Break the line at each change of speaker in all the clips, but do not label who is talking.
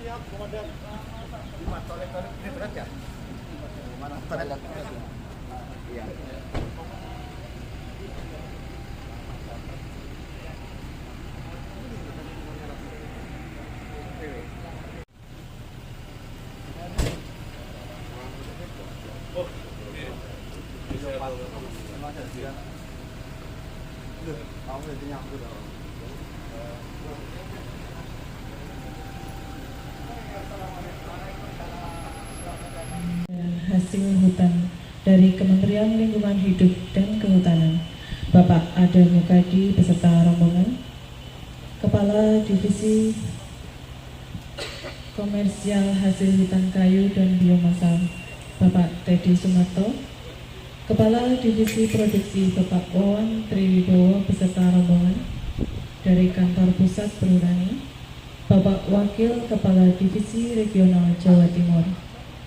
Siap, komandan. Lima toilet ini berat ya? Mana toilet? Iya.
Hasil hutan dari Kementerian Lingkungan Hidup dan Kehutanan, Bapak Ade Mukadi beserta rombongan, Kepala Divisi Komersial Hasil Hutan Kayu dan Biomasa, Bapak Teddy Sumarto, Kepala Divisi Produksi Bapak Wawan Triwibowo beserta rombongan dari Kantor Pusat Perhutani, Bapak Wakil Kepala Divisi Regional Jawa Timur,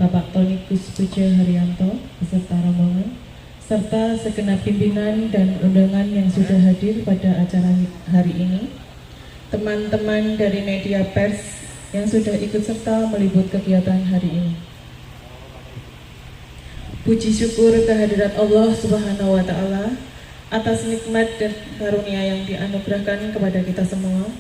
Bapak Tonikus Puja Haryanto beserta rombongan, serta segenap pimpinan dan undangan yang sudah hadir pada acara hari ini, teman-teman dari media pers yang sudah ikut serta meliput kegiatan hari ini. Puji syukur kehadirat Allah Subhanahu wa Ta'ala atas nikmat dan karunia yang dianugerahkan kepada kita semua,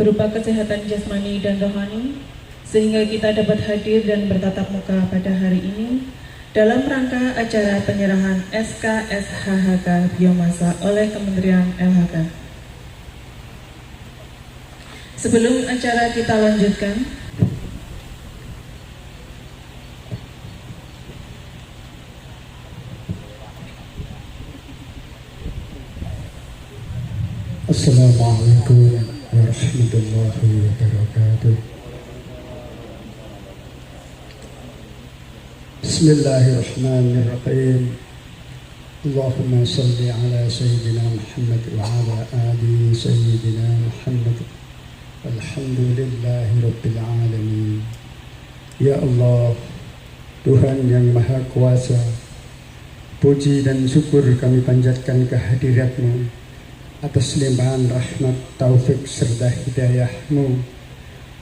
berupa kesehatan jasmani dan rohani, sehingga kita dapat hadir dan bertatap muka pada hari ini dalam rangka acara penyerahan SKSHHK Biomasa oleh Kementerian LHK. Sebelum acara kita lanjutkan,
Assalamualaikum warahmatullahi wabarakatuh. Bismillahirrahmanirrahim. Allahumma salli ala Sayyidina Muhammad wa ala ali Sayyidina Muhammad. Alhamdulillahi Rabbil Alamin. Ya Allah, Tuhan yang Maha Kuasa, puji dan syukur kami panjatkan kehadirat-Mu atas limpahan rahmat, taufik serta hidayah-Mu,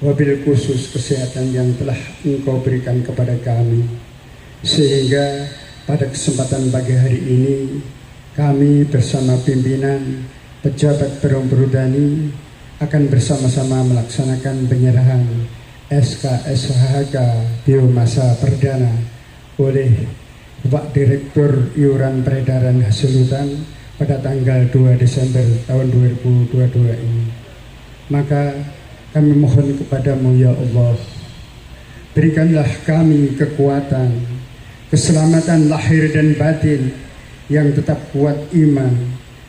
wabil khusus kesehatan yang telah Engkau berikan kepada kami, sehingga pada kesempatan pagi hari ini kami bersama pimpinan pejabat perhutani akan bersama-sama melaksanakan penyerahan SKSHHK Biomasa Perdana oleh Bapak Direktur Iuran Peredaran Hasil Hutan pada tanggal 2 Desember tahun 2022 ini. Maka kami mohon kepadamu ya Allah, berikanlah kami kekuatan, keselamatan lahir dan batin yang tetap kuat iman,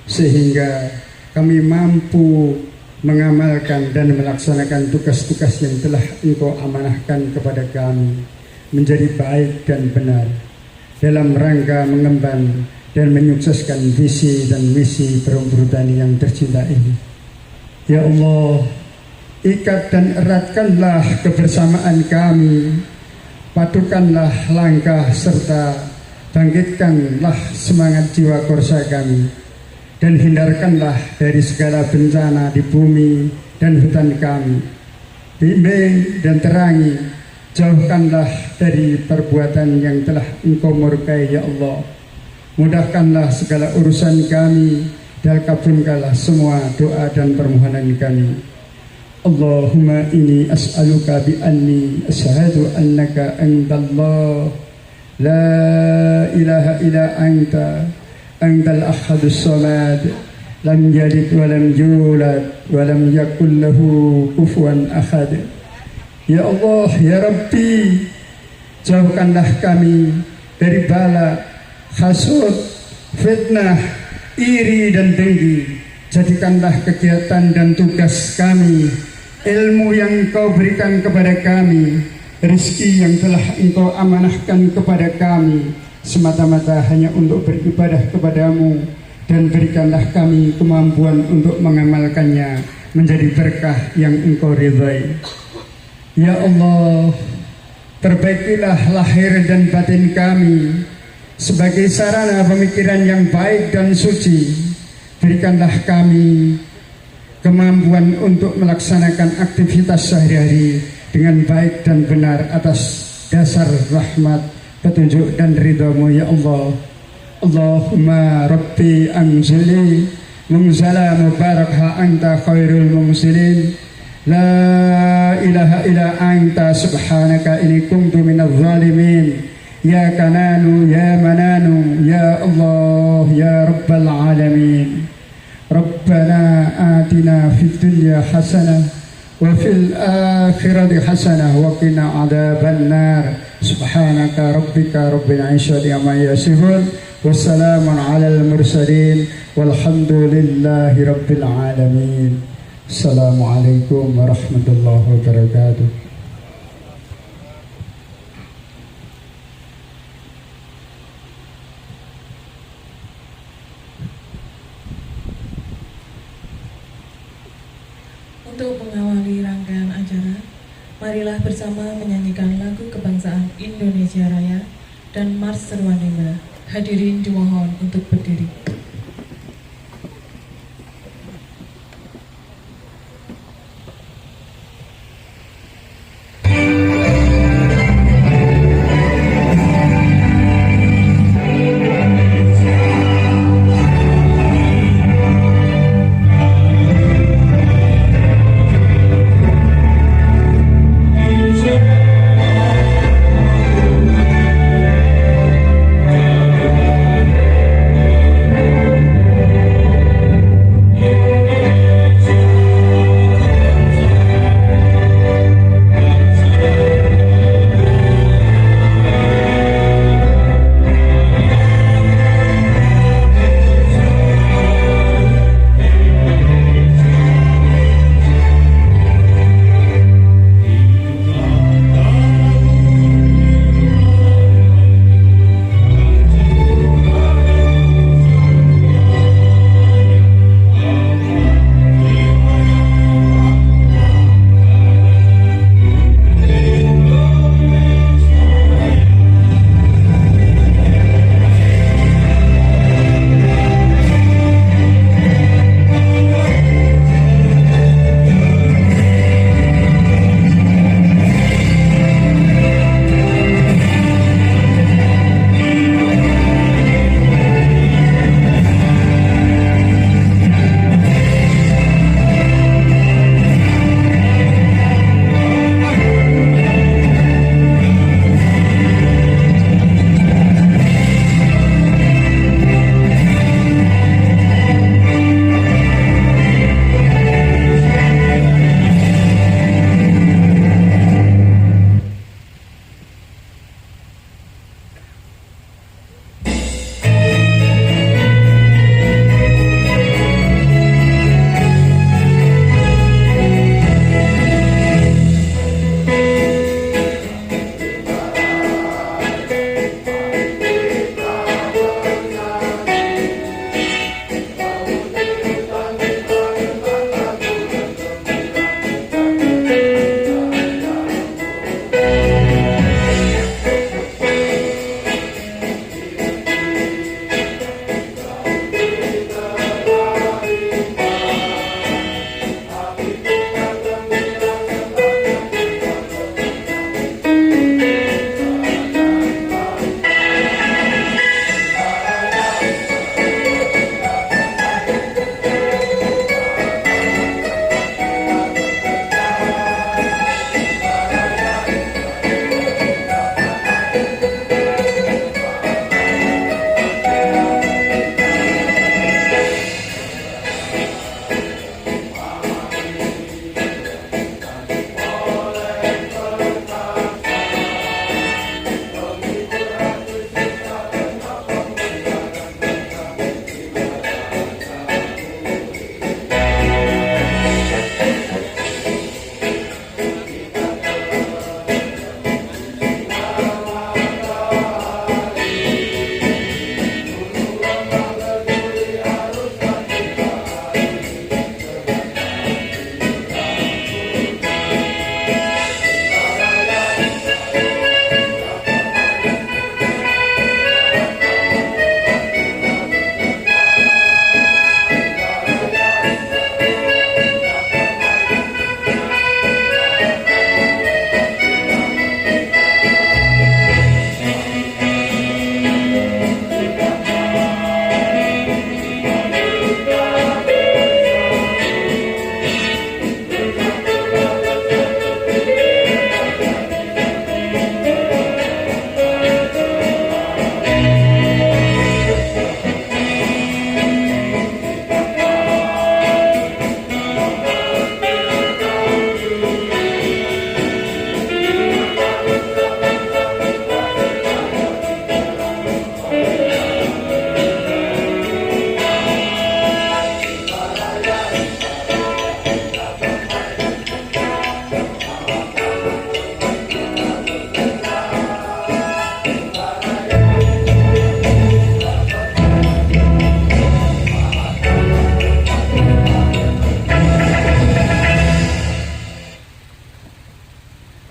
sehingga kami mampu mengamalkan dan melaksanakan tugas-tugas yang telah Engkau amanahkan kepada kami menjadi baik dan benar dalam rangka mengemban dan menyukseskan visi dan misi perhutani yang tercinta ini. Ya Allah, ikat dan eratkanlah kebersamaan kami, padukanlah langkah serta bangkitkanlah semangat jiwa korsa kami, dan hindarkanlah dari segala bencana di bumi dan hutan kami. Bimbing dan terangi, jauhkanlah dari perbuatan yang telah Engkau murkai ya Allah. Mudahkanlah segala urusan kami dan kabulkanlah semua doa dan permohonan kami. Allahumma inni as'aluka bi anni asyhadu annaka antallah la ilaha illa anta antal ahadus samad lam yalid wa lam yulad wa lam yakul lahu kufuwan ahad. Ya Allah, ya Rabbi, jauhkanlah kami dari bala, hasud, fitnah, iri dan dengki. Jadikanlah kegiatan dan tugas kami, ilmu yang Engkau berikan kepada kami, rezeki yang telah Engkau amanahkan kepada kami, semata-mata hanya untuk beribadah kepadamu, dan berikanlah kami kemampuan untuk mengamalkannya menjadi berkah yang Engkau ridhai. Ya Allah, perbaikilah lahir dan batin kami sebagai sarana pemikiran yang baik dan suci. Berikanlah kami kemampuan untuk melaksanakan aktivitas sehari-hari dengan baik dan benar atas dasar rahmat, petunjuk dan ridhamu ya Allah. Allahumma Rabbi anzili munzala mubarakha anta khairul munzilin. La ilaha illa anta subhanaka inni kuntu minadh zalimin. Ya kananu ya mananu ya Allah ya rabbal alamin. Rabbana atina fid dunya hasanah wa fil akhirati hasanah wa qina adzaban nar. Subhanaka rabbika rabbil izzati amma yasifun. Wassalamun alal mursalin walhamdulillahi rabbil alamin. Assalamualaikum warahmatullahi wabarakatuh.
Untuk mengawali rangkaian acara, marilah bersama menyanyikan lagu kebangsaan Indonesia Raya dan Mars Serwanima. Hadirin dimohon untuk berdiri.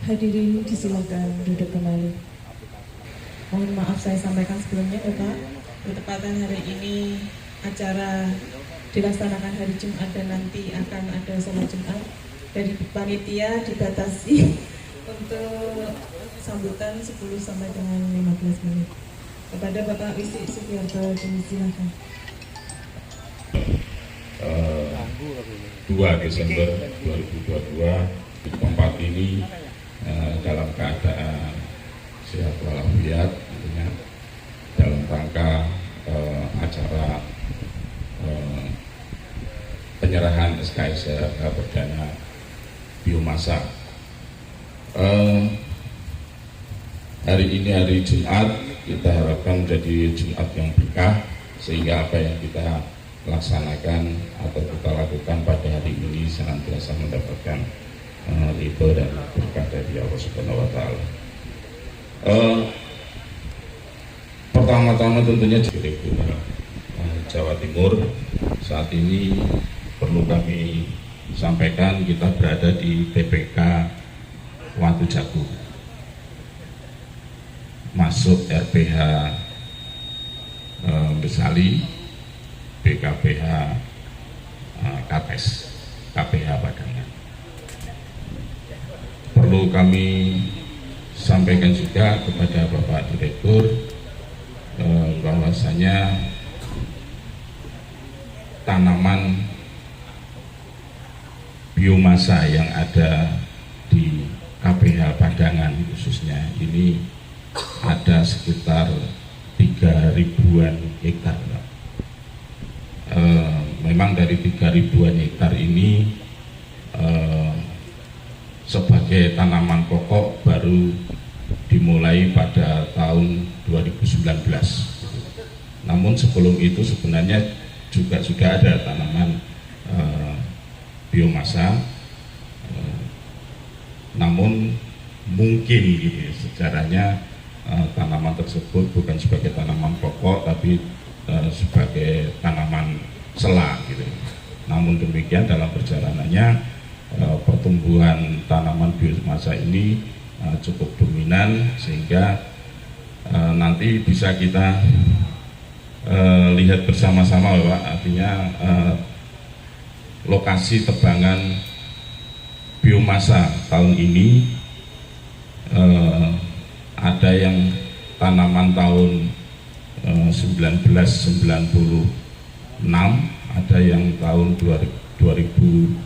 Hadirin disilakan duduk kembali. Mohon maaf saya sampaikan sebelumnya Bapak, bertepatan hari ini acara dilaksanakan hari Jumat dan nanti akan ada sholat Jumat. Dari panitia dibatasi untuk sambutan 10 sampai dengan 15 menit. Kepada Bapak Wisi Sugiarto, disilakan.
2 Desember 2022 di tempat ini dalam keadaan sehat walafiat, tentunya dalam rangka acara penyerahan SKS perdana biomasa. Hari ini hari Jumat, kita harapkan menjadi Jumat yang berkah, sehingga apa yang kita laksanakan atau kita lakukan pada hari ini senantiasa mendapatkan ridho dan berkah dari Allah Subhanahu wa Ta'ala. Pertama-tama tentunya Direktur Jawa Timur saat ini perlu kami sampaikan, kita berada di TPK Watu Jago, masuk RPH Besali, BKPH Kates, KPH Padangan. Perlu kami sampaikan juga kepada Bapak Direktur bahwasanya tanaman biomasa yang ada di KPH Padangan khususnya ini ada sekitar 3.000-an hektar. Memang dari 3.000-an hektar ini sebagai tanaman pokok baru dimulai pada tahun 2019. Namun sebelum itu sebenarnya juga sudah ada tanaman biomasa, namun mungkin gitu, sejarahnya tanaman tersebut bukan sebagai tanaman pokok tapi sebagai tanaman sela gitu. Namun demikian dalam perjalanannya pertumbuhan tanaman biomasa ini cukup dominan, sehingga nanti bisa kita lihat bersama-sama Bapak, artinya lokasi tebangan biomasa tahun ini ada yang tanaman tahun 1996, ada yang tahun 2015.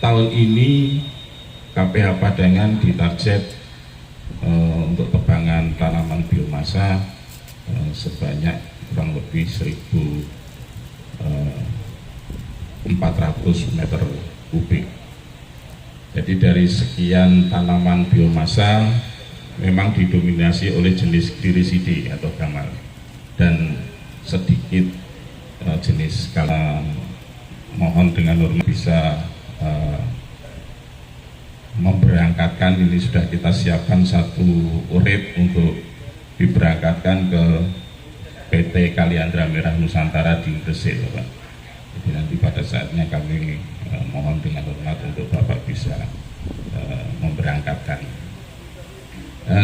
Tahun ini KPH Padangan ditarget untuk tebangan tanaman biomasa sebanyak kurang lebih 1.400 meter kubik. Jadi dari sekian tanaman biomasa memang didominasi oleh jenis Glycidae atau gamal dan sedikit jenis kalam. Mohon dengan hormat bisa memberangkatkan, ini sudah kita siapkan satu urip untuk diberangkatkan ke PT Kaliandra Merah Nusantara di Gresik, Bapak. Jadi nanti pada saatnya kami mohon dengan hormat untuk Bapak bisa memberangkatkan.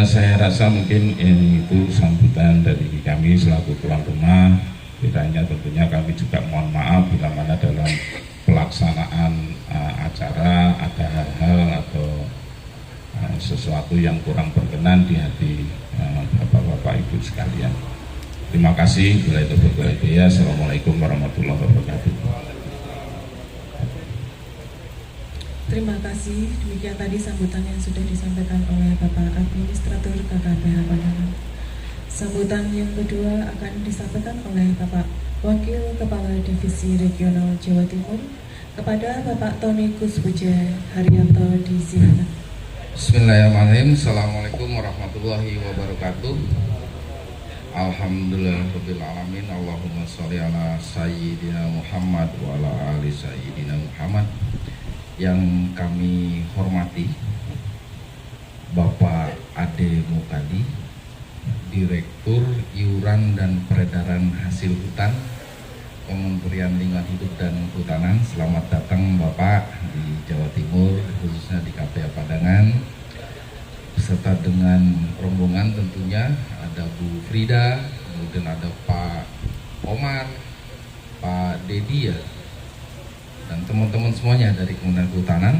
Saya rasa mungkin itu sambutan dari kami selaku tuan rumah. Kiranya tentunya kami juga mohon maaf bila mana dalam pelaksanaan acara ada hal-hal atau sesuatu yang kurang berkenan di hati Bapak-Bapak Ibu sekalian. Terima kasih. Bila itu berkaitan. Assalamualaikum warahmatullahi wabarakatuh.
Terima kasih. Demikian tadi sambutan yang sudah disampaikan oleh Bapak Administrator KKPH Padangan. Sambutan yang kedua akan disampaikan oleh Bapak Wakil Kepala Divisi Regional Jawa Timur kepada Bapak Tony Kuspuja Haryanto di Silakan.
Bismillahirrahmanirrahim. Assalamualaikum warahmatullahi wabarakatuh. Alhamdulillahirabbil alamin. Allahumma sholli ala sayyidina Muhammad wa ala ali sayyidina Muhammad. Yang kami hormati Bapak Ade Mukadi, Direktur Iuran dan Peredaran Hasil Hutan Kementerian Lingkungan Hidup dan Kehutanan. Selamat datang Bapak di Jawa Timur, khususnya di KPH Padangan, beserta dengan rombongan tentunya ada Bu Frida, kemudian ada Pak Omar, Pak Dedi ya, dan teman-teman semuanya dari Kementerian Kehutanan.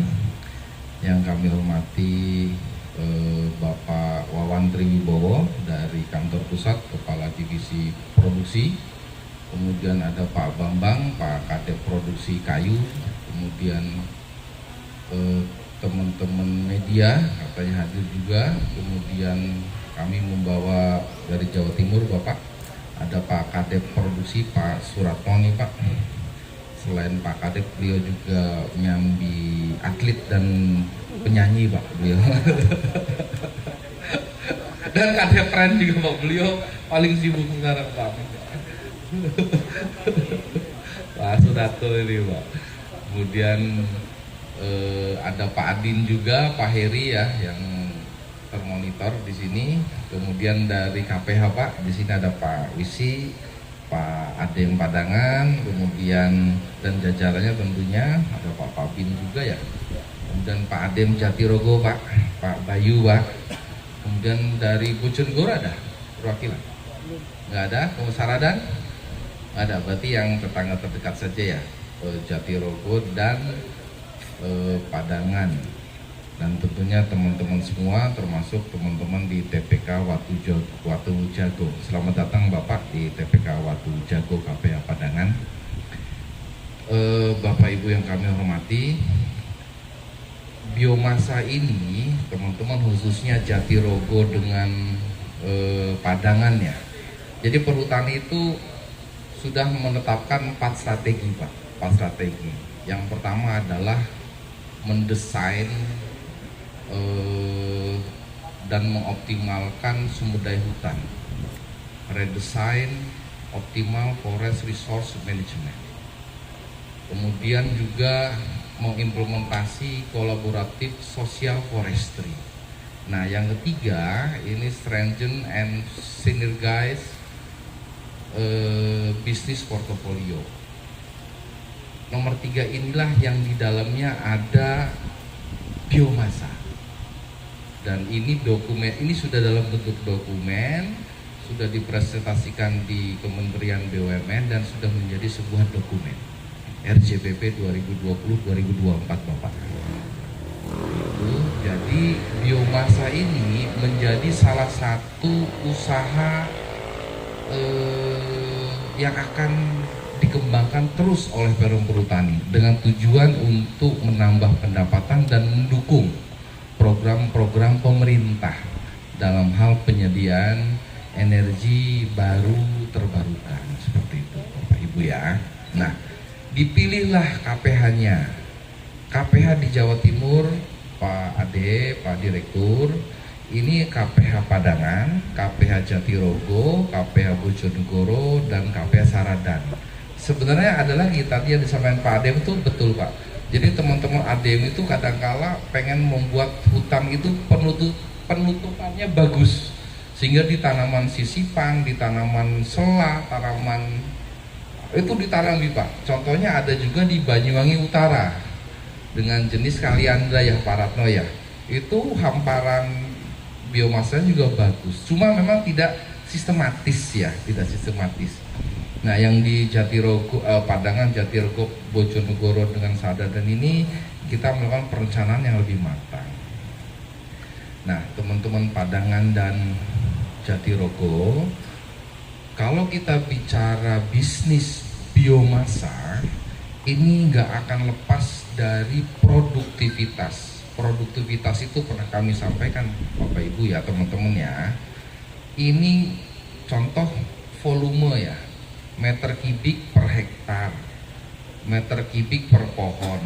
Yang kami hormati Bapak Wawan Triwibowo dari Kantor Pusat, Kepala Divisi Produksi. Kemudian ada Pak Bambang, Pak Kadep Produksi Kayu, kemudian teman-teman media katanya hadir juga. Kemudian kami membawa dari Jawa Timur Bapak, ada Pak Kadep Produksi Pak Suratmoni Pak. Selain Pak Kadep, beliau juga nyambi atlet dan penyanyi Pak beliau. Dan Kadep Keren juga Pak, beliau paling sibuk sekarang Pak. Pak Sudato ini Pak. Kemudian ada Pak Adin juga, Pak Heri ya yang termonitor di sini. Kemudian dari KPH Pak, di sini ada Pak Wisi, Pak Adem Padangan, kemudian dan jajarannya tentunya ada Pak Pabin juga ya. Kemudian Pak Adem Jatirogo Pak, Pak Bayu Pak. Kemudian dari Bojonegoro ada perwakilan? Nggak ada. Saradan? Ada, berarti yang tetangga terdekat saja ya, Jatirogo dan Padangan. Dan tentunya teman-teman semua, termasuk teman-teman di TPK Watu Jago. Selamat datang Bapak di TPK Watu Jago KPH Padangan. Bapak Ibu yang kami hormati, biomasa ini teman-teman khususnya Jatirogo dengan Padangan ya. Jadi perhutani itu sudah menetapkan 4 strategi Pak, 4 strategi. Yang pertama adalah mendesain dan mengoptimalkan sumber daya hutan, redesign optimal forest resource management. Kemudian juga mengimplementasi kolaboratif social forestry. Nah yang ketiga ini strengthen and synergize bisnis portofolio. Nomor 3 inilah yang di dalamnya ada biomasa. Dan ini dokumen, ini sudah dalam bentuk dokumen, sudah dipresentasikan di Kementerian BUMN dan sudah menjadi sebuah dokumen RJPP 2020-2024 Bapak. Jadi biomasa ini menjadi salah satu usaha yang akan dikembangkan terus oleh Perum Perhutani dengan tujuan untuk menambah pendapatan dan mendukung program-program pemerintah dalam hal penyediaan energi baru terbarukan seperti itu Bapak Ibu ya. Nah, dipilihlah KPH-nya. KPH di Jawa Timur, Pak Ade, Pak Direktur, ini KPH Padangan, KPH Jatirogo, KPH Bojonegoro, dan KPH Saradan. Sebenarnya ada lagi tadi yang disampaikan Pak Adem itu betul Pak. Jadi teman-teman Adem itu kadangkala pengen membuat hutan itu penutupannya bagus, sehingga di tanaman sisipan, di tanaman sela, tanaman itu ditanami Pak. Contohnya ada juga di Banyuwangi Utara dengan jenis Kaliandra ya Pak Ratno ya. Itu hamparan biomasa juga bagus, cuma memang tidak sistematis ya, tidak sistematis. Nah yang di Jatirogo, Padangan, Jatirogo, Bojonegoro dengan Saradan ini kita melakukan perencanaan yang lebih matang. Nah teman-teman Padangan dan Jatirogo, kalau kita bicara bisnis biomasa, ini nggak akan lepas dari produktivitas. Produktivitas itu pernah kami sampaikan Bapak Ibu ya teman-teman ya. Ini contoh volume ya, meter kubik per hektar, meter kubik per pohon.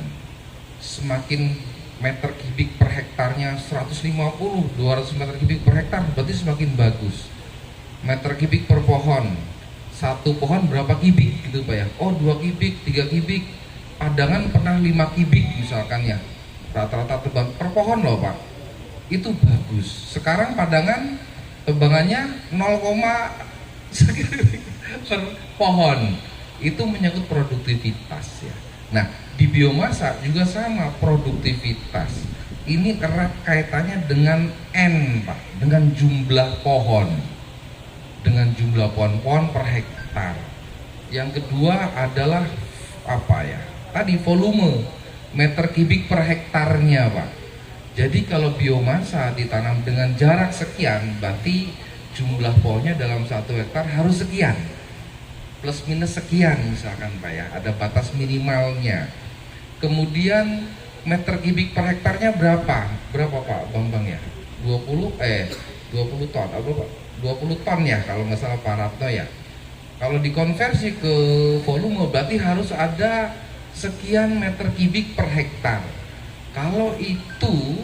Semakin meter kubik per hektarnya 150, 200 meter kubik per hektar berarti semakin bagus. Meter kubik per pohon, satu pohon berapa kubik gitu Pak ya? Oh 2 kubik, 3 kubik. Padangan pernah 5 kubik misalkan ya, rata-rata tebang per pohon loh Pak, itu bagus. Sekarang Padangan tebangannya 0, per pohon. itu menyangkut produktivitas ya. Nah, di biomasa juga sama, produktivitas. Ini erat kaitannya dengan N, Pak, dengan jumlah pohon. Dengan jumlah pohon per hektar. Yang kedua adalah apa ya? Tadi volume meter kubik per hektarnya, Pak. Jadi kalau biomasa ditanam dengan jarak sekian, berarti jumlah pohonnya dalam 1 hektar harus sekian. Plus minus sekian misalkan, Pak ya, ada batas minimalnya. Kemudian meter kubik per hektarnya berapa? Berapa, Pak Bambang ya? 20 ton, apa Pak? 20 ton ya kalau nggak salah Pak Ratno ya. Kalau dikonversi ke volume berarti harus ada sekian meter kubik per hektar. Kalau itu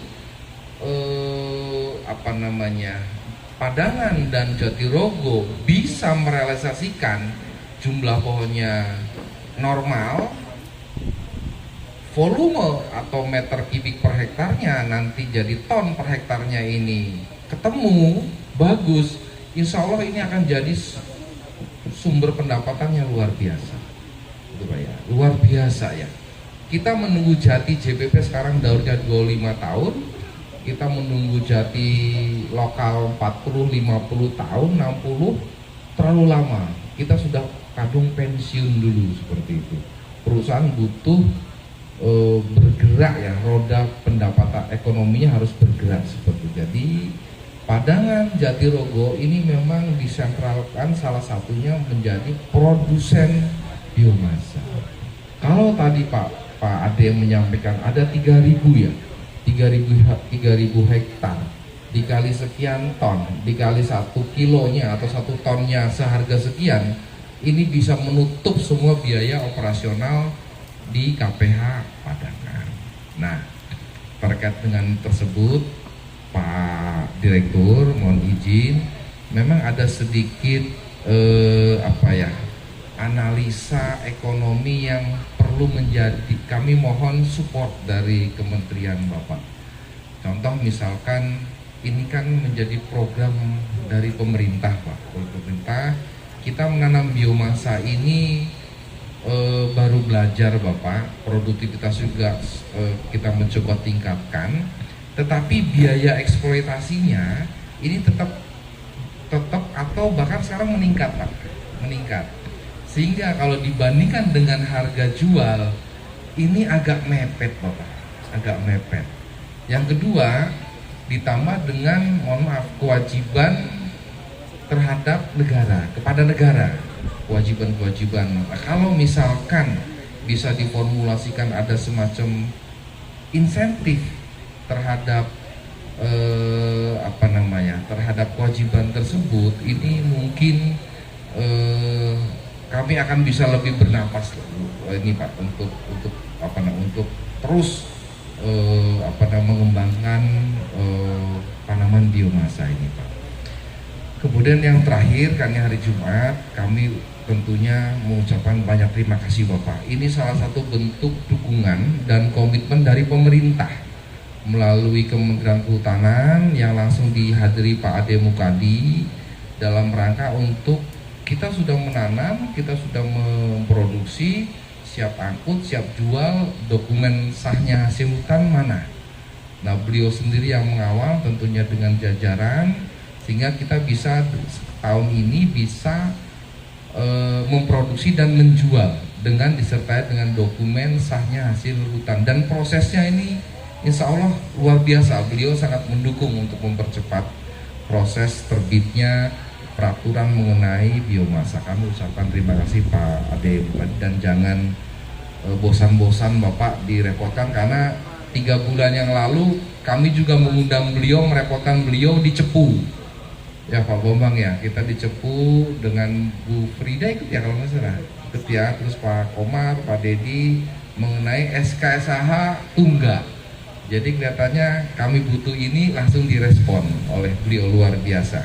Padangan dan Jatirogo bisa merealisasikan jumlah pohonnya normal, volume atau meter kubik per hektarnya nanti jadi ton per hektarnya ini ketemu bagus, insya Allah ini akan jadi sumber pendapatannya luar biasa, gitu Pak ya, luar biasa ya. Kita menunggu jati JPP sekarang daurnya 25 tahun, kita menunggu jati lokal 40, 50 tahun, 60, terlalu lama. Kita sudah kadung pensiun dulu seperti itu. Perusahaan butuh bergerak ya, roda pendapatan ekonominya harus bergerak seperti itu. Jadi Padangan Jatirogo ini memang disentralkan salah satunya menjadi produsen biomasa. Kalau tadi Pak Ade menyampaikan ada 3.000 ya, 3.000 hektar dikali sekian ton, dikali 1 kilonya atau 1 tonnya seharga sekian, ini bisa menutup semua biaya operasional di KPH Padangan. Nah, terkait dengan tersebut Pak Direktur mohon izin, memang ada sedikit analisa ekonomi yang perlu menjadi, kami mohon support dari Kementerian Bapak. Contoh misalkan ini kan menjadi program dari pemerintah Pak. Oleh pemerintah kita menanam biomasa ini baru belajar Bapak, produktivitas juga kita mencoba tingkatkan, tetapi biaya eksploitasinya ini tetap atau bahkan sekarang meningkat Pak, meningkat. Sehingga kalau dibandingkan dengan harga jual ini agak mepet Bapak, agak mepet. Yang kedua ditambah dengan mohon maaf kewajiban terhadap negara, kepada negara, kewajiban-kewajiban. Nah, kalau misalkan bisa diformulasikan ada semacam insentif terhadap terhadap kewajiban tersebut, ini mungkin kami akan bisa lebih bernapas ini Pak untuk terus mengembangkan tanaman biomasa ini Pak. Kemudian yang terakhir, karena hari Jumat kami tentunya mengucapkan banyak terima kasih Bapak. Ini salah satu bentuk dukungan dan komitmen dari pemerintah melalui Kementerian Kehutanan yang langsung dihadiri Pak Ade Mukadi dalam rangka untuk kita sudah menanam, kita sudah memproduksi, siap angkut, siap jual, dokumen sahnya hasil hutan mana? Nah, beliau sendiri yang mengawal tentunya dengan jajaran, sehingga kita bisa tahun ini bisa memproduksi dan menjual dengan disertai dengan dokumen sahnya hasil hutan. Dan prosesnya ini insya Allah luar biasa, beliau sangat mendukung untuk mempercepat proses terbitnya peraturan mengenai biomasa. Kami ucapkan terima kasih Pak Ade dan jangan bosan-bosan Bapak direpotkan, karena 3 bulan yang lalu kami juga mengundang beliau, merepotkan beliau di Cepu ya Pak Bambang ya, kita di Cepu dengan Bu Frida ikut ya kalau nggak salah, ikut ya, terus Pak Komar, Pak Dedi mengenai SKSH Tungga. Jadi kelihatannya kami butuh ini langsung direspon oleh beliau, luar biasa.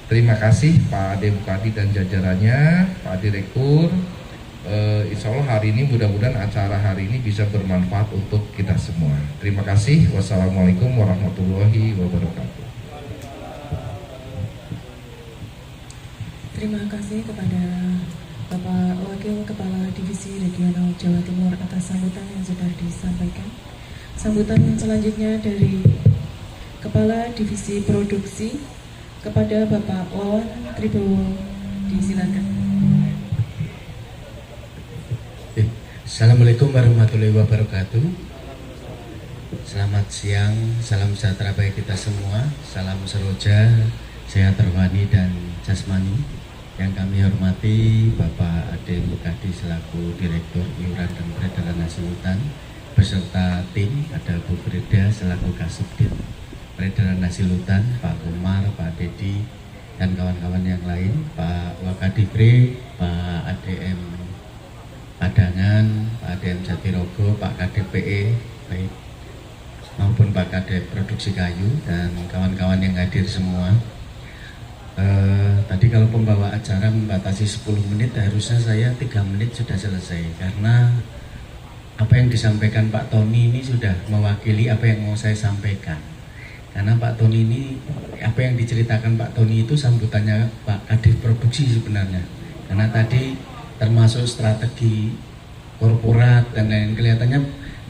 Terima kasih Pak Ade Bupati dan jajarannya, Pak Direktur. Insya Allah hari ini mudah-mudahan acara hari ini bisa bermanfaat untuk kita semua. Terima kasih. Wassalamualaikum warahmatullahi wabarakatuh.
Terima kasih kepada Bapak Wakil Kepala Divisi Regional Jawa Timur atas sambutan yang sudah disampaikan. Sambutan selanjutnya dari Kepala Divisi Produksi kepada Bapak Wawan Tribowo, disilakan.
Assalamualaikum warahmatullahi wabarakatuh. Selamat siang, salam sejahtera bagi kita semua. Salam seroja, sehat rohani dan jasmani. Yang kami hormati Bapak Ade Mukadi selaku Direktur Iuran dan Peredaran Hasil Hutan, beserta tim, ada Bu Frida selaku Kasubdit Peredaran Hasil Hutan, Pak Umar, Pak Dedi, dan kawan-kawan yang lain, Pak Wakadifre, Pak ADM Padangan, Pak ADM Jatirogo, Pak KDPE, baik, maupun Pak Kadep Produksi Kayu, dan kawan-kawan yang hadir semua. Tadi kalau pembawa acara membatasi 10 menit, harusnya saya 3 menit sudah selesai, karena apa yang disampaikan Pak Tony ini sudah mewakili apa yang mau saya sampaikan. Karena Pak Tony ini, apa yang diceritakan Pak Tony itu sambutannya Pak Kadif Produksi sebenarnya. Karena tadi termasuk strategi korporat dan lain, kelihatannya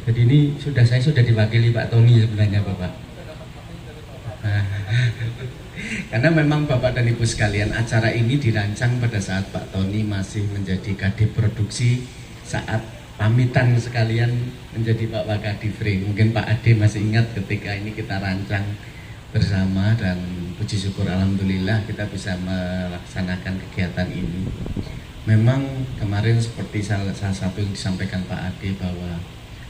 jadi ini saya sudah diwakili Pak Tony sebenarnya Bapak. Karena memang Bapak dan Ibu sekalian, acara ini dirancang pada saat Pak Tony masih menjadi Kadif Produksi, saat pamitan sekalian menjadi Pak Wakadifre. Mungkin Pak Ade masih ingat ketika ini kita rancang bersama, dan puji syukur alhamdulillah kita bisa melaksanakan kegiatan ini. Memang kemarin seperti salah satu yang disampaikan Pak Ade, bahwa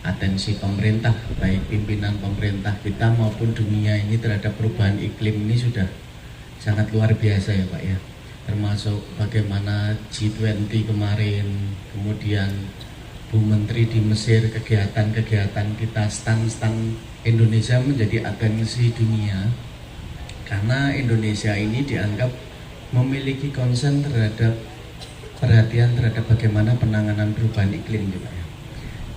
atensi pemerintah, baik pimpinan pemerintah kita maupun dunia ini terhadap perubahan iklim ini sudah sangat luar biasa ya Pak ya. Termasuk bagaimana G20 kemarin, kemudian Bu Menteri di Mesir, kegiatan-kegiatan kita, stand-stand Indonesia menjadi atensi dunia. Karena Indonesia ini dianggap memiliki concern terhadap perhatian terhadap bagaimana penanganan perubahan iklim juga ya.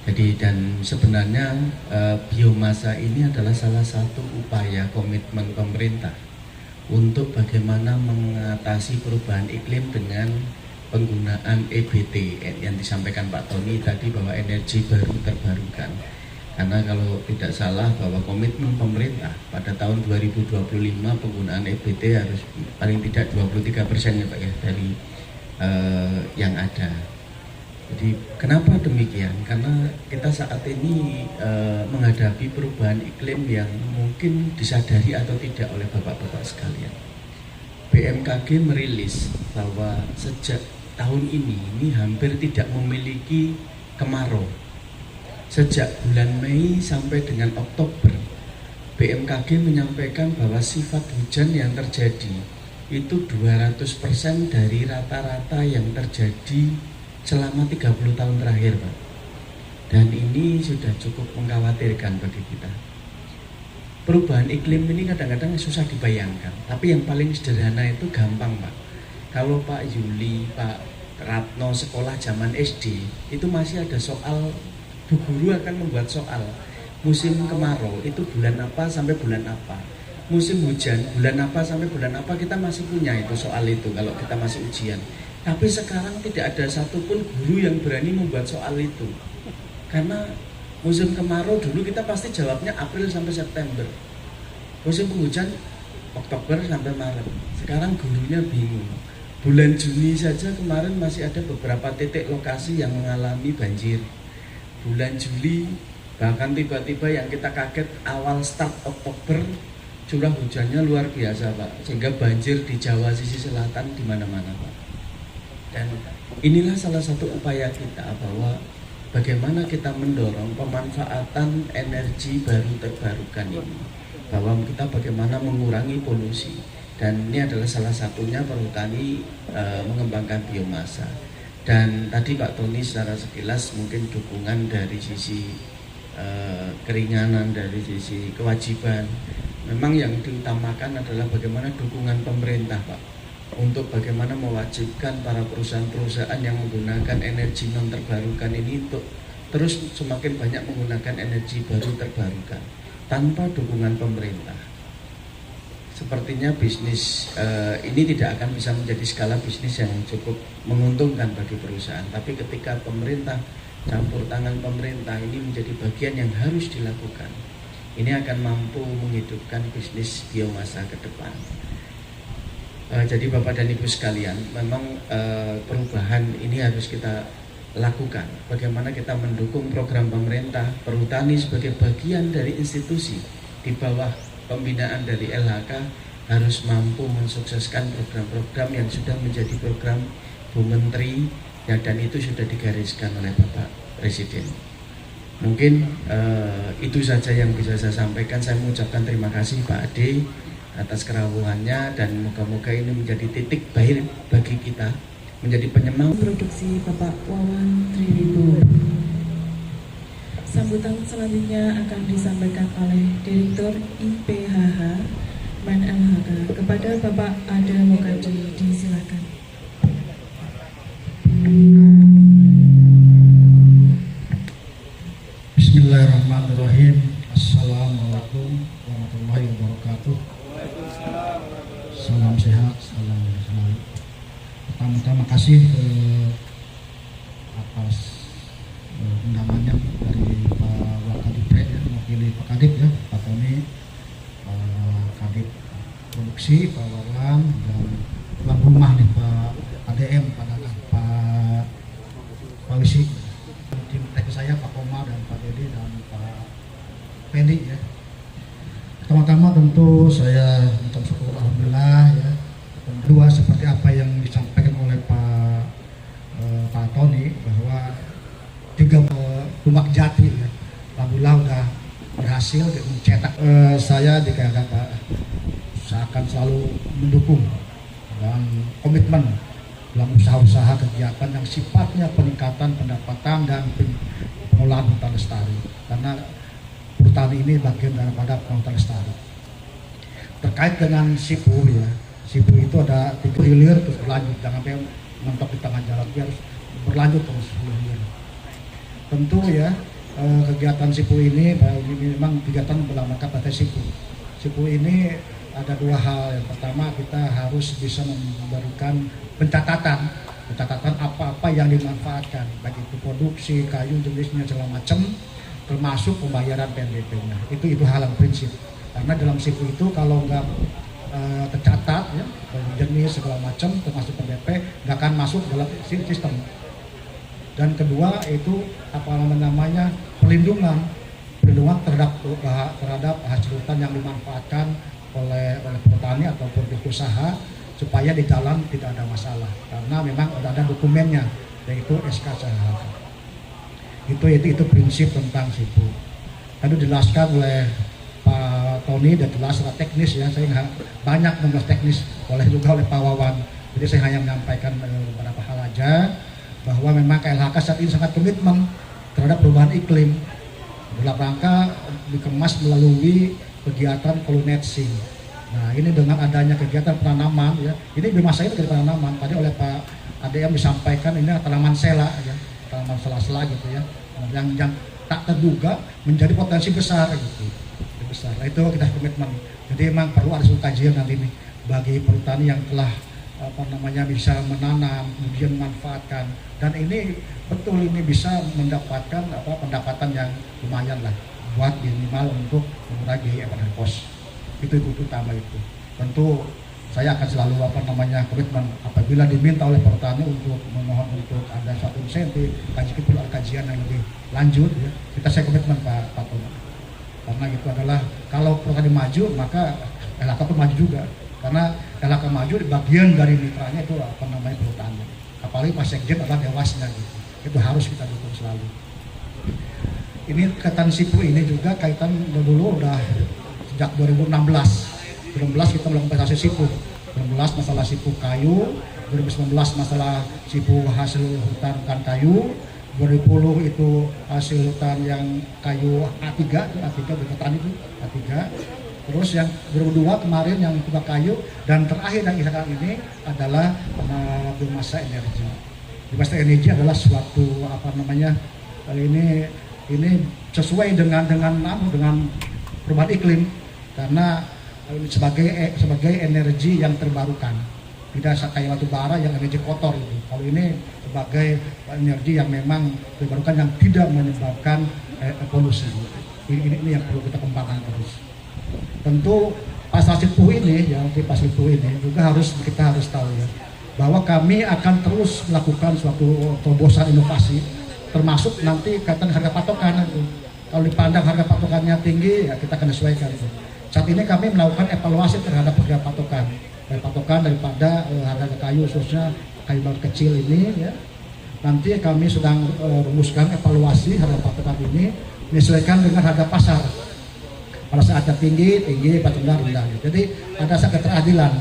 Jadi dan sebenarnya biomasa ini adalah salah satu upaya komitmen pemerintah untuk bagaimana mengatasi perubahan iklim dengan penggunaan EBT yang disampaikan Pak Tony tadi, bahwa energi baru terbarukan. Karena kalau tidak salah bahwa komitmen pemerintah pada tahun 2025 penggunaan EBT harus paling tidak 23% ya Pak ya dari yang ada. Jadi kenapa demikian? Karena kita saat ini menghadapi perubahan iklim yang mungkin disadari atau tidak oleh bapak-bapak sekalian. BMKG merilis bahwa sejak tahun ini hampir tidak memiliki kemarau. Sejak bulan Mei sampai dengan Oktober, BMKG menyampaikan bahwa sifat hujan yang terjadi itu 200% dari rata-rata yang terjadi selama 30 tahun terakhir Pak. Dan ini sudah cukup mengkhawatirkan bagi kita. Perubahan iklim ini kadang-kadang susah dibayangkan, tapi yang paling sederhana itu gampang Pak. Kalau Pak Yuli, Pak Ratno sekolah zaman SD, itu masih ada soal, Bu Guru akan membuat soal musim kemarau itu bulan apa sampai bulan apa, musim hujan bulan apa sampai bulan apa, kita masih punya itu soal itu kalau kita masih ujian. Tapi sekarang tidak ada satupun guru yang berani membuat soal itu. Karena musim kemarau dulu kita pasti jawabnya April sampai September. Musim penghujan Oktober sampai Maret. Sekarang gurunya bingung. Bulan Juni saja kemarin masih ada beberapa titik lokasi yang mengalami banjir. Bulan Juli bahkan tiba-tiba yang kita kaget awal start Oktober curah hujannya luar biasa Pak. Sehingga banjir di Jawa sisi selatan di mana-mana Pak. Dan inilah salah satu upaya kita bahwa bagaimana kita mendorong pemanfaatan energi baru terbarukan ini, bahwa kita bagaimana mengurangi polusi, dan ini adalah salah satunya perhutani mengembangkan biomasa. Dan tadi Pak Tony secara sekilas mungkin dukungan dari sisi keringanan, dari sisi kewajiban, memang yang diutamakan adalah bagaimana dukungan pemerintah Pak, untuk bagaimana mewajibkan para perusahaan-perusahaan yang menggunakan energi non terbarukan ini untuk terus semakin banyak menggunakan energi baru terbarukan tanpa dukungan pemerintah. sepertinya bisnis ini tidak akan bisa menjadi skala bisnis yang cukup menguntungkan bagi perusahaan. Tapi ketika pemerintah, campur tangan pemerintah ini menjadi bagian yang harus dilakukan, ini akan mampu menghidupkan bisnis biomasa ke depan. Jadi Bapak dan Ibu sekalian, memang perubahan ini harus kita lakukan. Bagaimana kita mendukung program pemerintah, Perhutani sebagai bagian dari institusi di bawah pembinaan dari LHK harus mampu mensukseskan program-program yang sudah menjadi program Bu Menteri ya, dan itu sudah digariskan oleh Bapak Presiden. Mungkin itu saja yang bisa saya sampaikan. Saya mengucapkan terima kasih Pak Ade atas kerawuhannya, dan moga-moga ini menjadi titik balik bagi kita, menjadi penyemangat.
Produksi Bapak Wawan Triwibowo. Sambutan selanjutnya akan disampaikan oleh Direktur IPHH Man LHK. Kepada Bapak Ade Mokadi, disilakan.
Bismillahirrahmanirrahim. Assalamualaikum warahmatullahi wabarakatuh. Salam sehat, salam selalu. Pertama-tama kasih atas undangannya dari Pak Wakadipre, mewakili Pak Kadip ya, Pak Tony, Pak Kadip Produksi, Pak Wawan, dan tuan rumah nih Pak ADM, Pak Dadang, Pak Polisi, tim teknis saya Pak Koma dan Pak Dedi dan Pak Pendi ya. Pertama-tama tentu saya mengucap syukur alhamdulillah ya. Kedua, seperti apa yang disampaikan oleh Pak Tony bahwa 3 rumah jati ya, alhamdulillah udah berhasil mencetak. Saya dikatakan Pak, saya akan selalu mendukung dan komitmen dalam usaha-usaha kegiatan yang sifatnya peningkatan pendapatan dan pengelolaan hutan lestari, karena perhutani ini bagian daripada hutan lestari. Terkait dengan SIPU ya, SIPU itu ada 3 hilir terus berlanjut, jangan sampai mentok di tengah jalan, dia harus berlanjut terus hilir. Tentu ya kegiatan SIPU ini memang kegiatan berlambangkan pada SIPU. SIPU ini ada 2 hal. Yang pertama, kita harus bisa memberikan pencatatan apa-apa yang dimanfaatkan, baik itu produksi, kayu, jenisnya segala macam, termasuk pembayaran PNBP-nya. Itu hal yang prinsip. Karena dalam SIPU itu kalau nggak tercatat ya, jenis segala macam termasuk PNBP, nggak akan masuk dalam sistem. Dan kedua itu perlindungan terhadap hasil hutan yang dimanfaatkan oleh petani ataupun usaha, supaya di jalan tidak ada masalah, karena memang ada dokumennya, yaitu SK CHH. Itu prinsip tentang SIPU. Tadi dijelaskan oleh Pak Tony dan jelas secara teknis ya, saya banyak membahas teknis juga oleh Pak Wawan. Jadi saya hanya menyampaikan beberapa hal aja, bahwa memang KLHK saat ini sangat komitmen terhadap perubahan iklim dalam rangka dikemas melalui kegiatan colonetting. Nah, ini dengan adanya kegiatan penanaman ya, ini biomasa itu kegiatan penanaman. Tadi oleh Pak ADM disampaikan ini tanaman sela ya, tanaman sela-sela gitu ya, yang tak terduga menjadi potensi besar gitu. Besar. Nah, itu kita komitmen. Jadi memang perlu ada suatu kajian nanti nih bagi perhutani yang telah bisa menanam kemudian memanfaatkan, dan ini betul ini bisa mendapatkan pendapatan yang lumayan lah buat minimal untuk mengurangi biaya pada kos. Itu utama itu. Tentu saya akan selalu komitmen apabila diminta oleh perhutani untuk memohon untuk ada suatu insentif, kajian yang lebih lanjut ya, saya komitmen Pak Tony. Karena itu adalah kalau perhutani maju maka LHK pun maju juga, karena LHK maju bagian dari mitranya itu perhutani. Apalagi Pak Sekjen adalah dewasnya gitu. Itu harus kita dukung selalu. Ini kaitan SIPU ini juga kaitan dulu udah sejak 2016 kita melakukan investasi SIPU. 2016 masalah SIPU kayu, 2019 masalah SIPU hasil hutan kayu, 2010 itu hasil hutan yang kayu A3 petani itu A3. Terus yang 2002 kemarin yang tiba kayu, dan terakhir yang sekarang ini adalah biomasa energi. Biomasa energi adalah suatu ini sesuai dengan perubahan iklim, karena sebagai energi yang terbarukan, tidak kayak batu bara yang energi kotor itu. Kalau ini sebagai energi yang memang terbarukan yang tidak menyebabkan polusi. Ini yang perlu kita kembangkan terus. Tentu pasar Sipuh ini, ya di pasar Sipuh ini juga kita harus tahu ya, bahwa kami akan terus melakukan suatu terobosan inovasi, termasuk nanti kaitan harga patokan itu. Kalau dipandang harga patokannya tinggi, ya kita akan sesuaikan itu. Saat ini kami melakukan evaluasi terhadap harga patokan daripada harga kayu, khususnya kayu baut kecil ini ya. Nanti kami sedang rumuskan evaluasi harga patokan ini menyesuaikan dengan harga pasar. Pada saatnya tinggi, pada rendah. Jadi ada keteradilan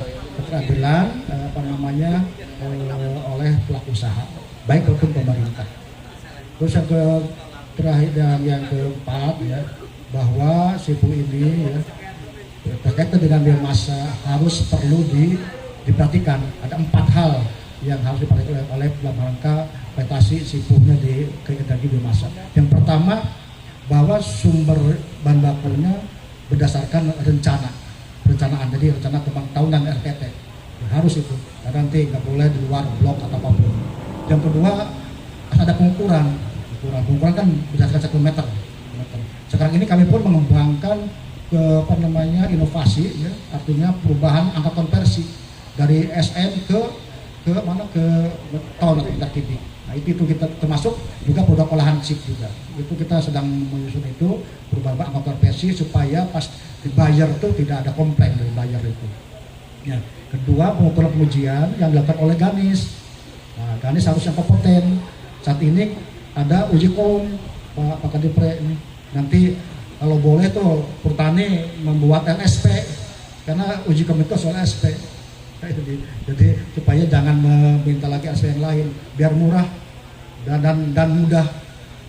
oleh pelaku usaha, baik maupun pemerintah. Terus yang terakhir dan yang keempat ya, bahwa Sipuh ini ya, terkait dengan biomasa harus perlu diperhatikan. Ada 4 hal yang harus diperhatikan oleh dalam rangka investasi Sipuhnya ke energi biomasa. Yang pertama, bahwa sumber bahan bakunya berdasarkan perencanaan, jadi rencana kembang tahunan RTT harus itu, karena nanti nggak boleh di luar blok atau apapun. Yang kedua, ada pengukuran kan berdasarkan 1 meter. Sekarang ini kami pun mengembangkan inovasi ya, artinya perubahan angka konversi dari SM ke ton atau meter kubik. Nah itu kita termasuk juga produk olahan chip juga. Itu kita sedang menyusun itu perubahan angka konversi supaya pas dibayar itu tidak ada komplain dari bayar itu. Ya. Kedua, pengukuran pengujian yang dilakukan oleh Ganis. Nah, Ganis harus yang kompeten. Saat ini ada uji kolom Pak Kadipre ini. Nanti kalau boleh tuh Pertani membuat LSP, karena uji komite soal SP. Jadi supaya jangan meminta lagi SP yang lain, biar murah dan mudah.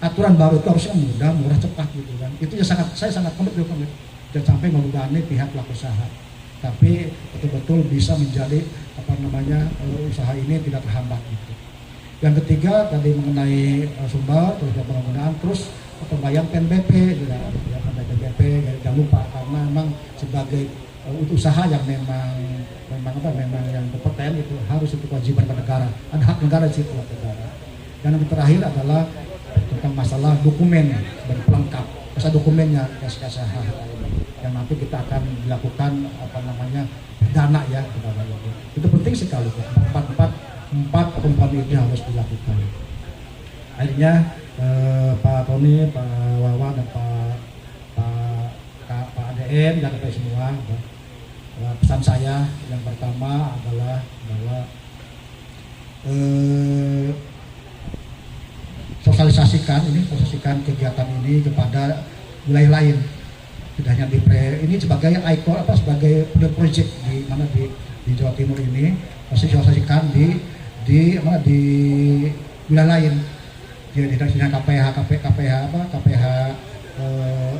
Aturan baru itu harusnya mudah, murah, cepat gitu kan. Itu ya saya sangat komit. Jangan sampai membebani pihak pelaku usaha, tapi betul-betul bisa menjadi usaha ini tidak terhambat gitu. Yang ketiga tadi mengenai sumber, terus penggunaan, terus pembayaran PNBP juga, ya PNBP jangan lupa, karena memang sebagai usaha yang memang yang kompeten itu harus itu kewajiban negara, ada hak negara di situ negara. Dan yang terakhir adalah tentang masalah dokumen dan pelengkap, masalah dokumennya SKSH yang nanti kita akan dilakukan dana ya, itu penting sekali. Empat komponen ini harus dilakukan. Akhirnya Pak Tony, Pak Wawan, dan Pak ADM dan Pak semua, pesan saya yang pertama adalah bahwa sosialisasikan kegiatan ini kepada wilayah lain, tidak hanya di ini sebagai ikon sebagai project di Jawa Timur ini, sosialisasikan di wilayah lain, di KPH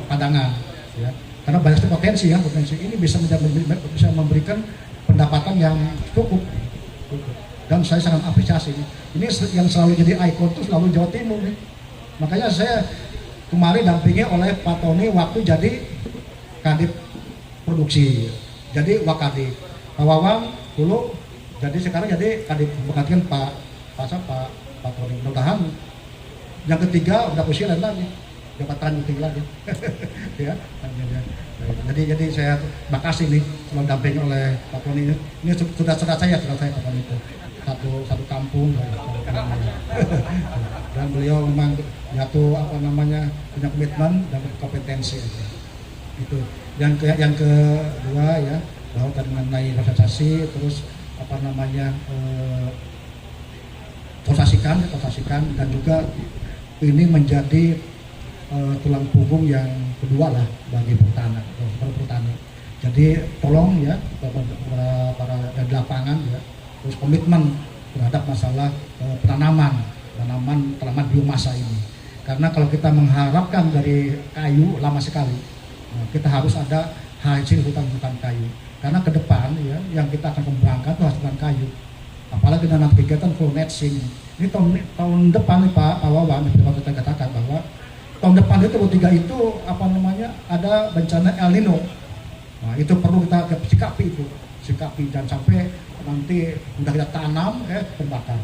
Padangan ya. Karena banyak potensi ini bisa memberikan pendapatan yang cukup. Dan saya sangat apresiasi ini yang selalu jadi ikon itu selalu Jawa Timur nih. Makanya saya kemarin dampingi oleh Pak Tony waktu jadi Kadip Produksi, jadi Wakadip. Pak Wawang dulu sekarang jadi Kadip, menggantikan Pak Tony. Mudah-mudahan yang ketiga udah usia lain lagi, jabatan tinggi lagi. Ya. Jadi saya makasih nih selalu dampingi oleh Pak Tony. Ini sudah saya Pak Tony itu satu kampung dan beliau memang punya komitmen dan kompetensi itu. Yang kedua ya, bahwa mengenai investasi, terus sosialisasikan dan juga ini menjadi tulang punggung yang kedua lah bagi petani. Jadi tolong ya para di lapangan ya, terus komitmen terhadap masalah tanaman biomasa ini. Karena kalau kita mengharapkan dari kayu lama sekali, kita harus ada hasil hutan kayu. Karena ke depan ya, yang kita akan kembangkan itu hasil kayu. Apalagi dalam kegiatan full matching. Ini tahun depan nih Pak Wawan, kita katakan bahwa tahun depan itu 2023 itu ada bencana El Nino. Nah, itu perlu kita sikapi dan sampai nanti udah kita tanam terbakar.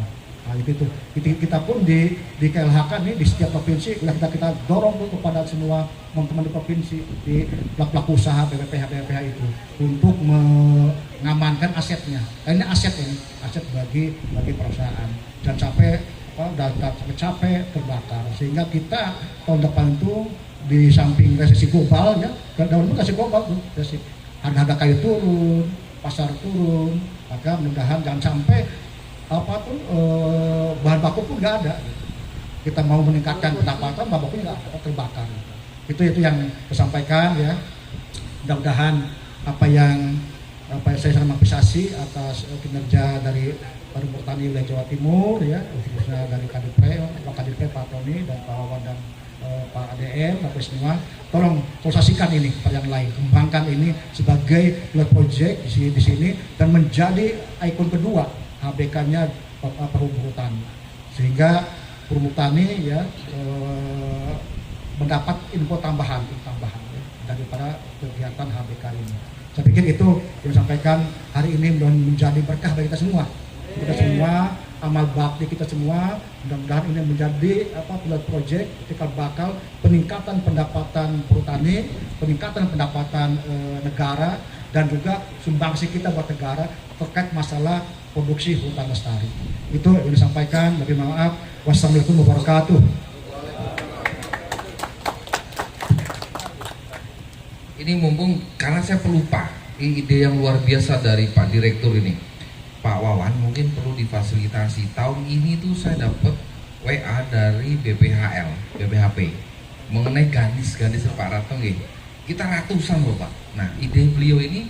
Nah, itu kita pun di KLHK nih di setiap provinsi udah kita dorong tuh kepada semua teman-teman di provinsi, di pelaku usaha BPPH itu untuk mengamankan asetnya. Ini aset bagi perusahaan dan sampai capek terbakar, sehingga kita tahun depan itu di samping resesi global ya, dalam resesi global tuh harga kayu turun, pasar turun, maka mudah-mudahan jangan sampai apapun bahan baku pun nggak ada. Kita mau meningkatkan pendapatan, bahan bakunya nggak ada, terbakar. Itu yang saya sampaikan ya. Mudah-mudahan apa yang saya sangat apresiasi atas kinerja dari Badan Pertanian wilayah Jawa Timur ya, khususnya dari Pak Kadipre, Pak Tony dan Pak Wawan dan Pak ADM, Bapak semua, tolong sosialisasikan ini pada yang lain, kembangkan ini sebagai pilot project di sini dan menjadi ikon kedua HBK-nya perhutani, sehingga perhutani ya mendapat info tambahan ya, daripada kegiatan HBK ini. Saya pikir itu yang disampaikan hari ini menjadi berkah bagi kita semua. Amal bakti kita semua, mudah-mudahan ini menjadi pilot project cikal bakal peningkatan pendapatan perhutani, peningkatan pendapatan negara, dan juga sumbangsi kita buat negara terkait masalah produksi hutan lestari. Itu yang disampaikan. Lebih maaf. Wassalamualaikum warahmatullahi wabarakatuh.
Ini mumpung karena saya pelupa ide yang luar biasa dari Pak Direktur ini, Pak Wawan, mungkin perlu difasilitasi. Tahun ini tuh saya dapat WA dari BPHP mengenai ganis Pak Ratno nggih. Kita ratusan loh Pak. Nah, ide beliau ini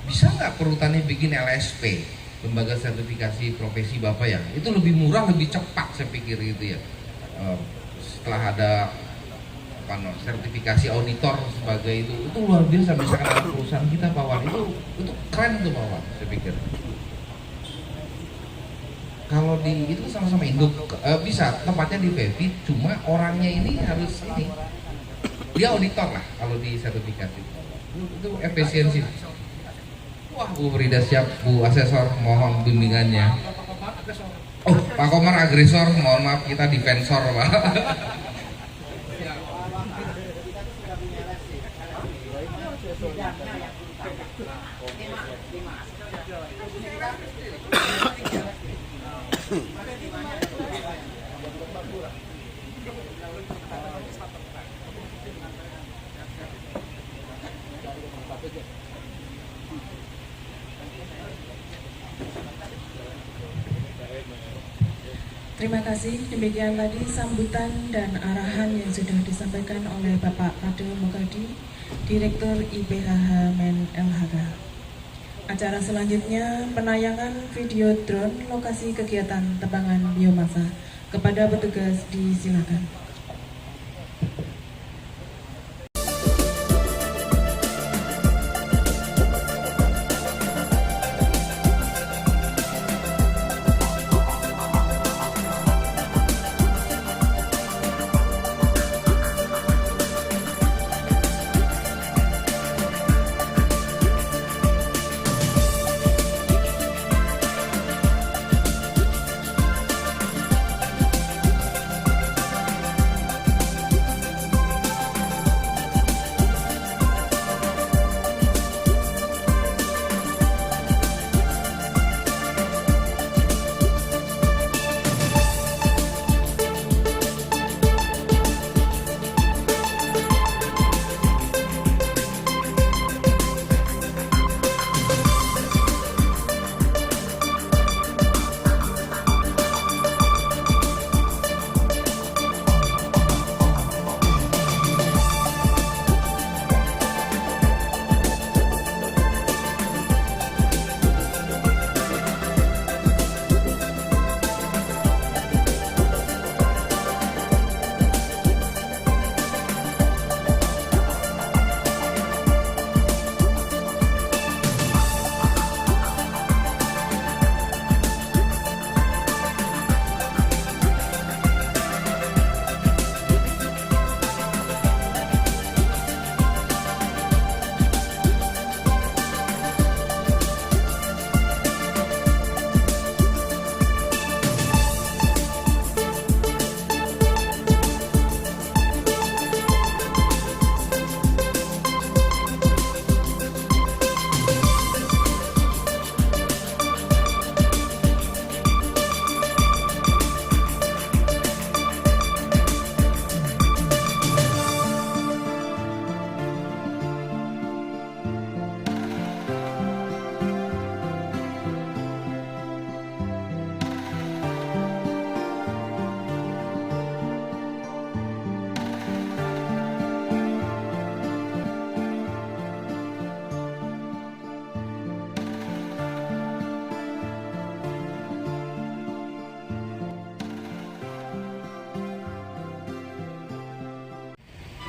bisa nggak perhutani bikin LSP, lembaga sertifikasi profesi Bapak ya? Itu lebih murah, lebih cepat saya pikir gitu ya. Setelah ada sertifikasi auditor sebagai itu luar biasa. Misalkan ada perusahaan kita Pak Wawan, itu keren tuh Pak Wawan, saya pikir. Kalau di itu sama-sama induk bisa tempatnya di Pepi, cuma orangnya ini harus ini dia auditor lah kalau di sertifikasi itu efisiensi. Wah, Bu Frida siap, Bu Asesor mohon bimbingannya. Oh, Pak Komar agresor, mohon maaf kita defensor Pak.
Terima kasih. Demikian tadi sambutan dan arahan yang sudah disampaikan oleh Bapak Ade Mokadi, Direktur IPHH Men LHK. Acara selanjutnya penayangan video drone lokasi kegiatan tebangan biomasa. Kepada petugas disilakan.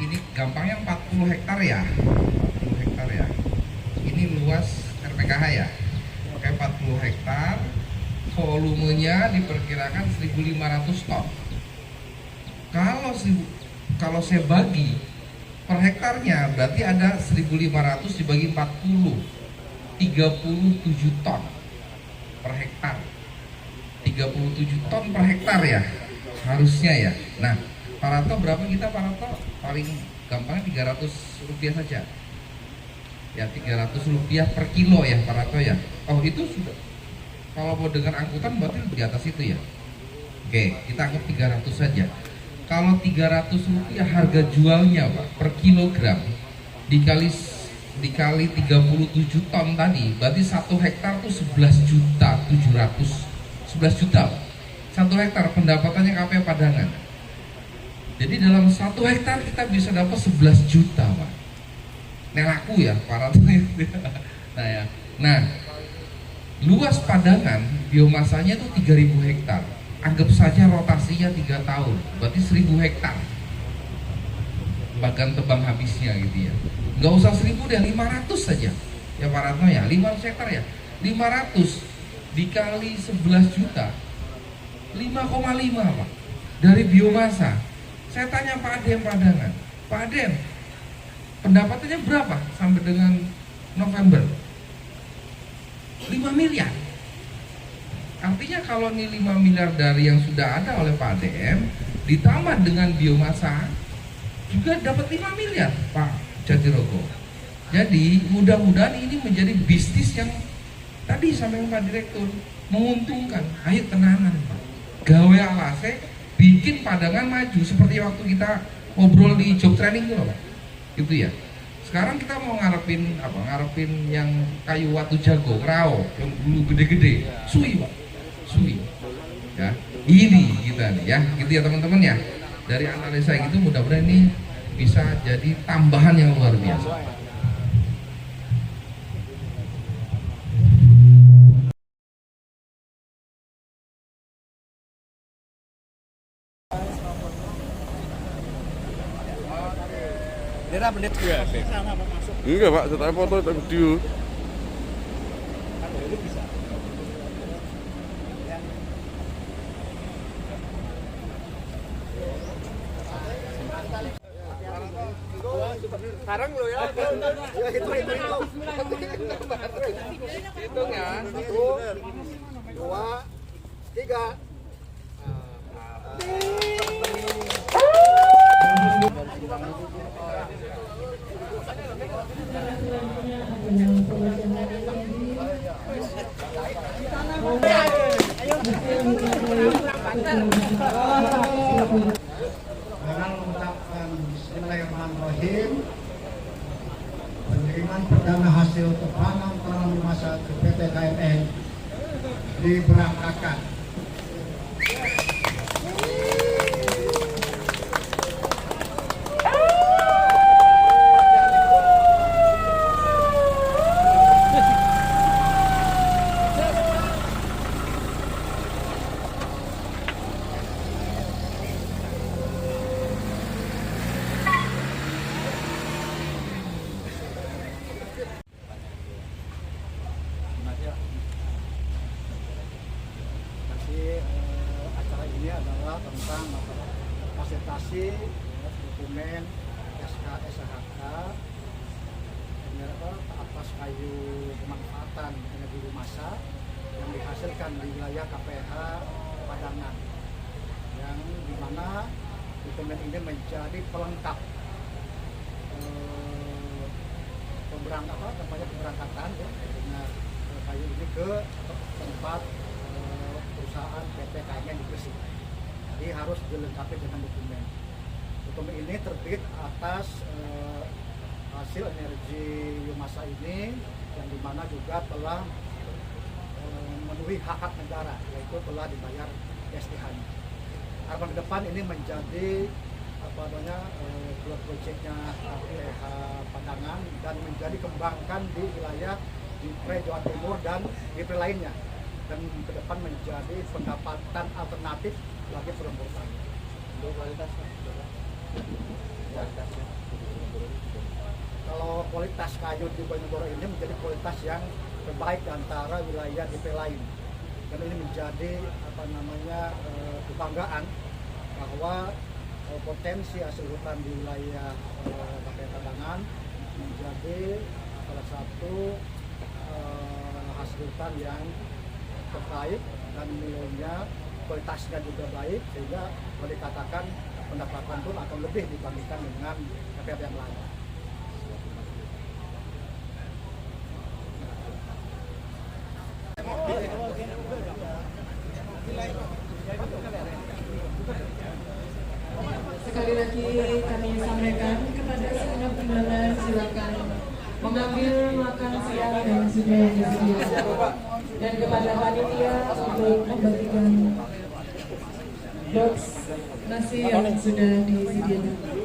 ini gampangnya 40 hektar ya. 40 hektar ya. Ini luas RPKH ya. Oke, 40 hektar. Volumenya diperkirakan 1.500 ton. Kalau saya bagi per hektarnya berarti ada 1.500 dibagi 40, 37 ton per hektar. 37 ton per hektar ya harusnya ya. Nah, Pak Ranto berapa kita, Pak Ranto? Paling gampangnya 300 rupiah saja ya, 300 rupiah per kilo ya Pak Ranto ya. Oh, itu sudah, kalau mau dengan angkutan berarti di atas itu ya. Oke, kita anggap 300 saja. Kalau 300 rupiah harga jualnya Pak per kilogram dikali 37 ton tadi, berarti 1 hektar tuh 11 juta 700, 11 juta 1 hektar pendapatannya KP Padangan. Jadi dalam 1 hektar kita bisa dapat 11 juta Pak. Nah, laku ya para nah ya. Nah, luas Padangan biomasanya itu 3.000 hektar. Anggap saja rotasinya 3 tahun, berarti 1.000 hektar bagan tebang habisnya gitu ya. Nggak usah 1.000 deh, 500 saja ya Pak Ratno ya, 500 hektar ya, 500 dikali 11 juta 5,5 Pak dari biomasa. Saya tanya Pak Adem Padangan, Pak Adem pendapatannya berapa sampai dengan November? 5 miliar. Artinya kalau ini 5 miliar dari yang sudah ada oleh Pak DM ditambah dengan biomasa juga dapat 5 miliar Pak Jatirogo. Jadi mudah-mudahan ini menjadi bisnis yang tadi sampai Pak Direktur menguntungkan. Ayo tenanan Pak, gawe alase bikin Padangan maju seperti waktu kita ngobrol di job training itu loh Pak. Gitu ya. Sekarang kita mau ngarepin apa? Ngarepin yang kayu watu jago, rao, yang dulu gede-gede, suwi Pak. Suwi. Ya, ini kita nih ya, gitu ya teman-teman ya. Dari analisa gitu mudah-mudahan ini bisa jadi tambahan yang luar biasa.
Enggak Pak, saya foto dan video.
Sekarang lo ya. Hitung ya. 1, 2, 3.
Dengan mengucapkan Bismillahirrahmanirrahim, penerimaan perdana hasil tebanan tanam masa PT KMN diberangkatkan.
Acara ini adalah tentang fasilitasi dokumen SK SHK atas kayu pemanfaatan energi biomasa yang dihasilkan di wilayah KPH Padangan, yang dimana dokumen ini menjadi pelengkap keberangkatan ya, kayu ini ke tempat perusahaan PT KMN di Gresik. Jadi harus dilengkapi dengan dokumen. Dokumen ini terbit atas hasil energi biomasa ini, yang dimana juga telah memenuhi hak-hak negara, yaitu telah dibayar STH-nya. Harapan ke depan ini menjadi proyeknya KPH Padangan dan menjadi kembangkan di wilayah di Jawa Timur dan di lainnya, dan ke depan menjadi pendapatan alternatif bagi perempuan. Untuk kualitas Kalau kualitas kayu di Bojonegoro ini menjadi kualitas yang terbaik di antara wilayah DP lain. Dan ini menjadi kebanggaan bahwa potensi hasil hutan di wilayah KPU Tabanan menjadi salah satu hasil hutan yang terbaik dan nilainya kualitasnya juga baik, sehingga boleh dikatakan pendapatan pun akan lebih dibandingkan dengan KPU yang lain.
Sekali lagi kami sampaikan kepada segenap undangan, silakan mengambil makan siang yang sudah disediakan, dan kepada panitia untuk membagikan box nasi yang sudah disediakan.